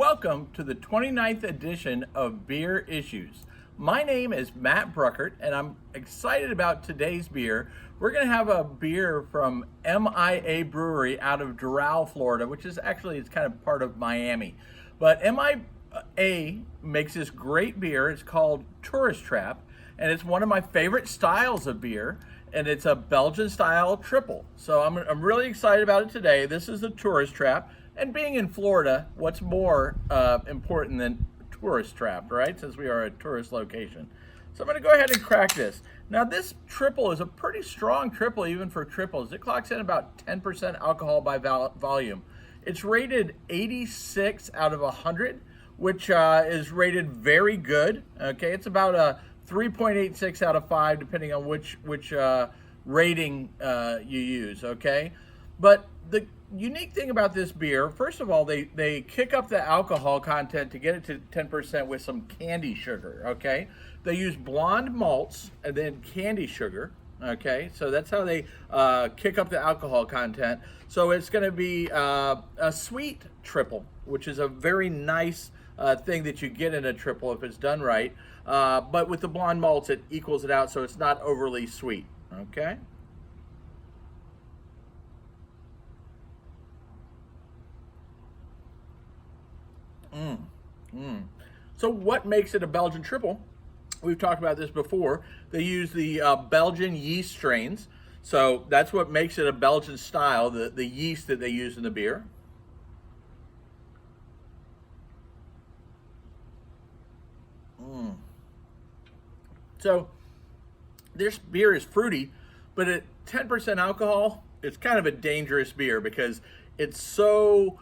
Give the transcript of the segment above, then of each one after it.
welcome to the 29th edition of Beer Issues. My name is Matt Bruckert, and I'm excited about today's beer. We're going to have a beer from MIA Brewery out of Doral, Florida, which is actually, it's kind of part of Miami. But MIA makes this great beer. It's called Trappe, and it's one of my favorite styles of beer, and it's a Belgian style triple. So I'm really excited about it today. This is the Trappe. And being in Florida, what's more important than tourist trap, right? Since we are a tourist location. So I'm going to go ahead and crack this. Now this triple is a pretty strong triple even for triples. It clocks in about 10% alcohol by volume. It's rated 86 out of 100, which is rated very good. Okay, it's about a 3.86 out of 5 depending on which rating you use, okay? But the unique thing about this beer, first of all, they kick up the alcohol content to get it to 10% with some candy sugar, okay? They use blonde malts and then candy sugar, okay? So that's how they kick up the alcohol content. So it's going to be a sweet triple, which is a very nice thing that you get in a triple if it's done right. But with the blonde malts, it equals it out, so it's not overly sweet, okay? So what makes it a Belgian triple? We've talked about this before. They use the Belgian yeast strains. So that's what makes it a Belgian style, the yeast that they use in the beer. So this beer is fruity, but at 10% alcohol, it's kind of a dangerous beer because it's so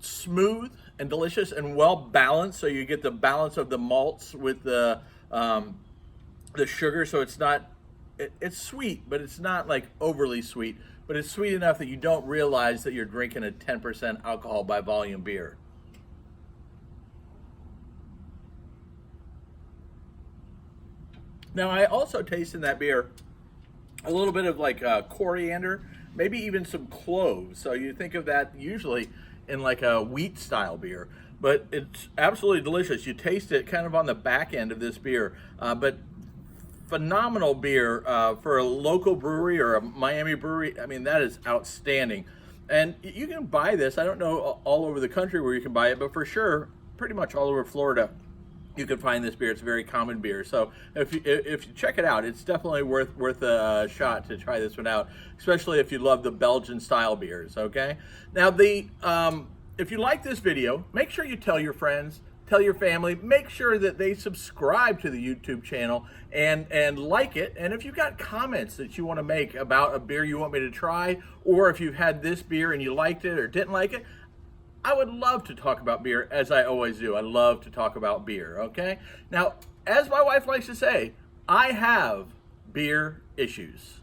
smooth and delicious and well balanced. So you get the balance of the malts with the sugar. So it's not, it's sweet, but it's not like overly sweet. But it's sweet enough that you don't realize that you're drinking a 10% alcohol by volume beer. Now I also taste in that beer a little bit of like coriander, maybe even some cloves. So you think of that usually in like a wheat style beer, but it's absolutely delicious. You taste it kind of on the back end of this beer, but phenomenal beer for a local brewery or a Miami brewery. I mean, that is outstanding. And you can buy this, I don't know all over the country where you can buy it, but for sure, pretty much all over Florida, you can find this beer. It's a very common beer. So if you check it out, it's definitely worth a shot to try this one out, especially if you love the Belgian style beers, okay? Now if you like this video, make sure you tell your friends, tell your family, make sure that they subscribe to the YouTube channel and like it. And if you've got comments that you want to make about a beer you want me to try, or if you've had this beer and you liked it or didn't like it, I would love to talk about beer, as I always do. I love to talk about beer, okay? Now, as my wife likes to say, I have beer issues.